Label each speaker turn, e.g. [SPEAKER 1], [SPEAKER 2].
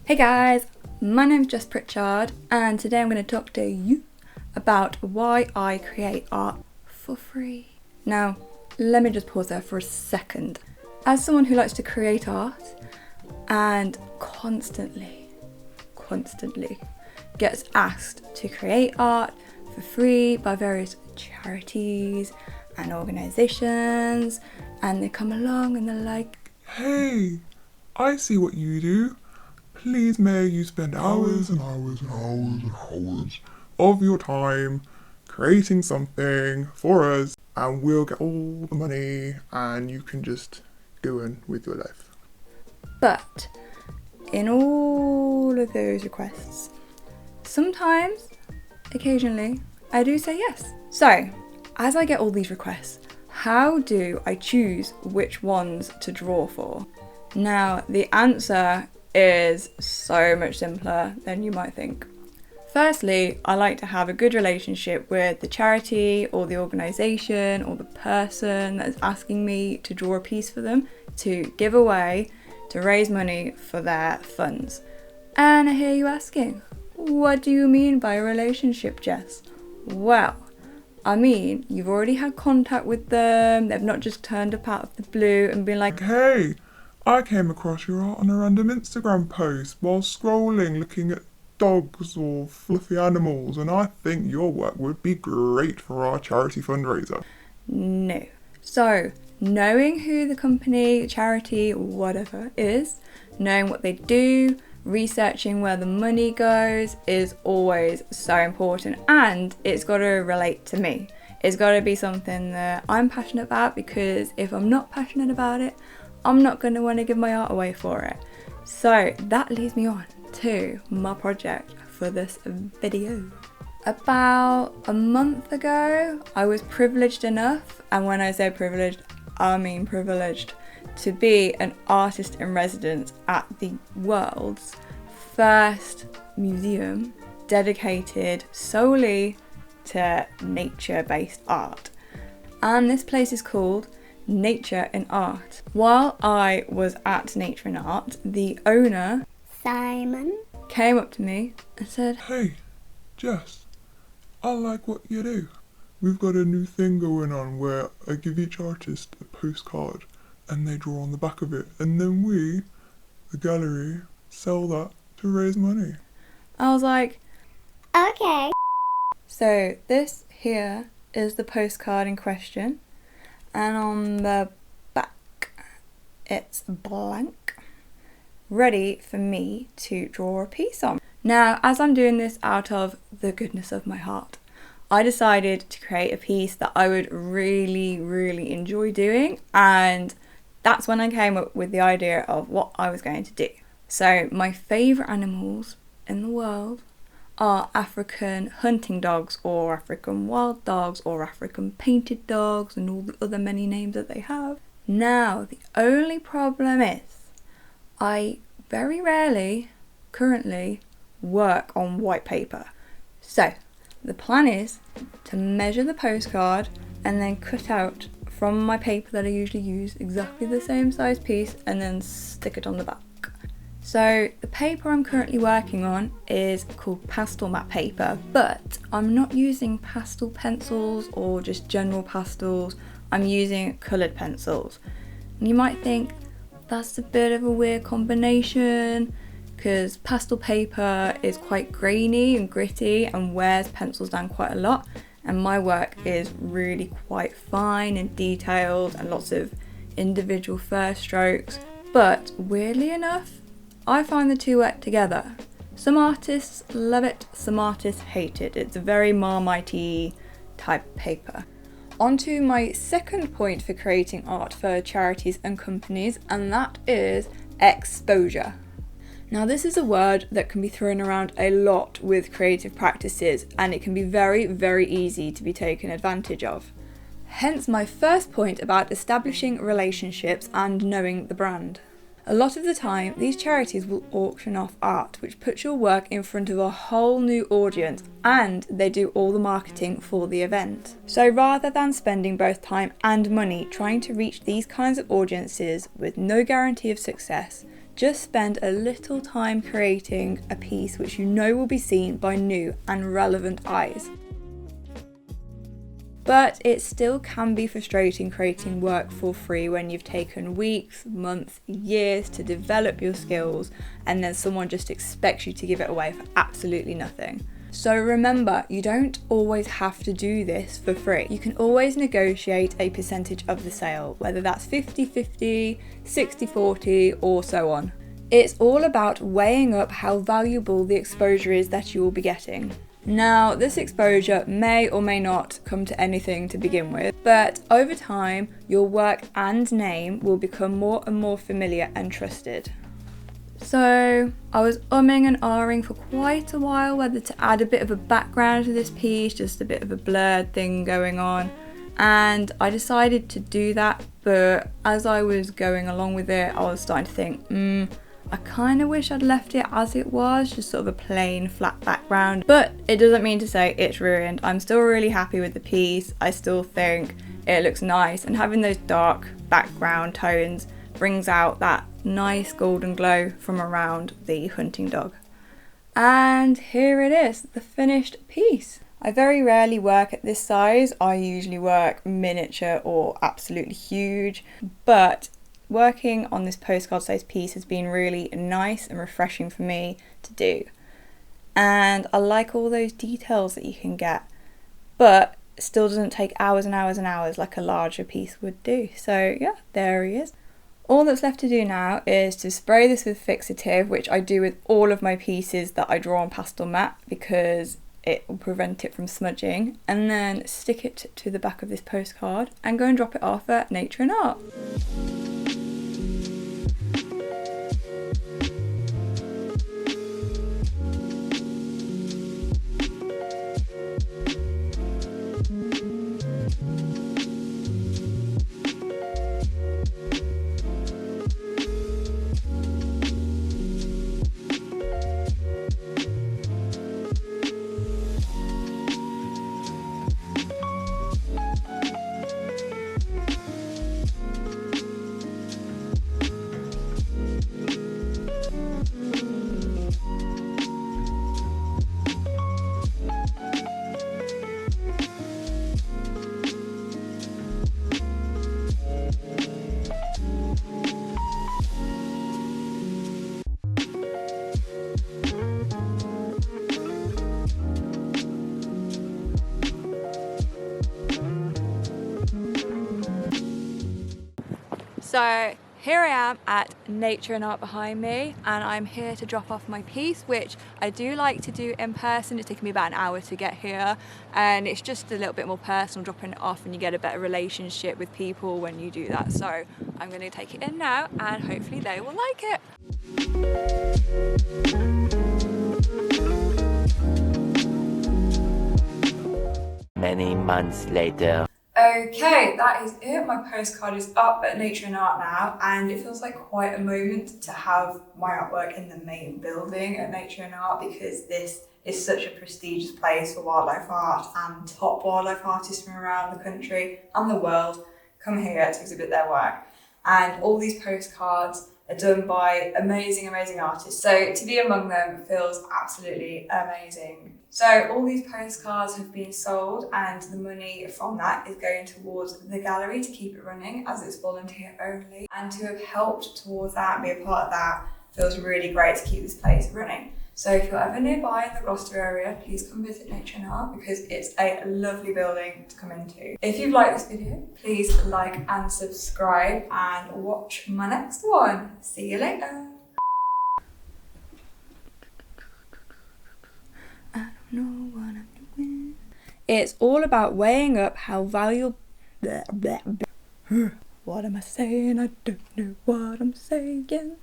[SPEAKER 1] Hey guys, my name's Jess Pritchard and today I'm going to talk to you about why I create art for free. Now, let me just pause there for a second. As someone who likes to create art and constantly gets asked to create art for free by various charities and organisations, and they come along and they're like,
[SPEAKER 2] "Hey, I see what you do. Please may you spend hours and hours and hours and hours of your time creating something for us and we'll get all the money and you can just go on with your life."
[SPEAKER 1] But in all of those requests, sometimes, occasionally, I do say yes. So, as I get all these requests, how do I choose which ones to draw for? Now, the answer is so much simpler than you might think. Firstly, I like to have a good relationship with the charity or the organisation or the person that is asking me to draw a piece for them to give away to raise money for their funds. And I hear you asking, what do you mean by a relationship, Jess? Well, I mean, you've already had contact with them, they've not just turned up out of the blue and been like,
[SPEAKER 2] "Hey, I came across your art on a random Instagram post while scrolling looking at dogs or fluffy animals and I think your work would be great for our charity fundraiser."
[SPEAKER 1] no. So, knowing who the company, charity, whatever is, knowing what they do, researching where the money goes is always so important, and it's got to relate to me. It's got to be something that I'm passionate about, because if I'm not passionate about it, I'm not going to want to give my art away for it. So that leads me on to my project for this video. About a month ago, I was privileged enough, and when I say privileged, I mean privileged, to be an artist in residence at the world's first museum dedicated solely to nature-based art. And this place is called Nature in Art. While I was at Nature in Art, the owner,
[SPEAKER 3] Simon,
[SPEAKER 1] came up to me and said,
[SPEAKER 2] "Hey, Jess, I like what you do. We've got a new thing going on where I give each artist a postcard and they draw on the back of it and then we, the gallery, sell that to raise money."
[SPEAKER 1] I was like,
[SPEAKER 3] okay.
[SPEAKER 1] so this here is the postcard in question, and on the back it's blank, ready for me to draw a piece on. Now, as I'm doing this out of the goodness of my heart, I decided to create a piece that I would really enjoy doing, and that's when I came up with the idea of what I was going to do. So my favourite animals in the world are African hunting dogs, or African wild dogs, or African painted dogs, and all the other many names that they have. Now, the only problem is I very rarely currently work on white paper. So the plan is to measure the postcard and then cut out from my paper that I usually use exactly the same size piece and then stick it on the back. So the paper I'm currently working on is called pastel matte paper, but I'm not using pastel pencils or just general pastels. I'm using coloured pencils. And you might think that's a bit of a weird combination, because pastel paper is quite grainy and gritty and wears pencils down quite a lot, and my work is really quite fine and detailed and lots of individual first strokes. But weirdly enough, I find the two work together. Some artists love it, some artists hate it. It's a very Marmite-y type of paper. On to my second point for creating art for charities and companies, and that is exposure. Now, this is a word that can be thrown around a lot with creative practices, and it can be very easy to be taken advantage of. Hence my first point about establishing relationships and knowing the brand. A lot of the time, these charities will auction off art, which puts your work in front of a whole new audience, and they do all the marketing for the event. So rather than spending both time and money trying to reach these kinds of audiences with no guarantee of success, Just spend a little time creating a piece which you know will be seen by new and relevant eyes. But it still can be frustrating creating work for free when you've taken weeks, months, years to develop your skills, and then someone just expects you to give it away for absolutely nothing. So remember, you don't always have to do this for free. You can always negotiate a percentage of the sale, whether that's 50-50, 60-40, or so on. It's all about weighing up how valuable the exposure is that you will be getting. Now, this exposure may or may not come to anything to begin with, but over time, your work and name will become more and more familiar and trusted. So, I was umming and ahhing for quite a while whether to add a bit of a background to this piece, just a bit of a blurred thing going on, and I decided to do that, but as I was going along with it, I was starting to think, I kind of wish I'd left it as it was, just sort of a plain flat background, but it doesn't mean to say it's ruined. I'm still really happy with the piece. I still think it looks nice, and having those dark background tones brings out that nice golden glow from around the hunting dog. And here it is, the finished piece. I very rarely work at this size. I usually work miniature or absolutely huge, but working on this postcard size piece has been really nice and refreshing for me to do. And I like all those details that you can get, but it still doesn't take hours and hours and hours like a larger piece would do. So yeah, there he is. All that's left to do now is to spray this with fixative, which I do with all of my pieces that I draw on pastel matte because it will prevent it from smudging, and then stick it to the back of this postcard and go and drop it off at Nature and Art. So here I am at Nature and Art behind me, and I'm here to drop off my piece, which I do like to do in person. It's taken me about an hour to get here, and it's just a little bit more personal dropping it off, and you get a better relationship with people when you do that. So I'm going to take it in now, and hopefully they will like it.
[SPEAKER 4] Many months later.
[SPEAKER 1] Okay, that is it. My postcard is up at Nature and Art now, and it feels like quite a moment to have my artwork in the main building at Nature and Art, because this is such a prestigious place for wildlife art, and top wildlife artists from around the country and the world come here to exhibit their work. And all these postcards are done by amazing artists. So to be among them feels absolutely amazing. So all these postcards have been sold, and the money from that is going towards the gallery to keep it running, as it's volunteer only. And to have helped towards that and be a part of that feels really great to keep this place running. So if you're ever nearby in the Gloucester area, please come visit Nature and Art, because it's a lovely building to come into. If you've liked this video, please like and subscribe, and watch my next one. See you later. I don't know what I'm doing. It's all about weighing up how valuable... What am I saying? I don't know what I'm saying.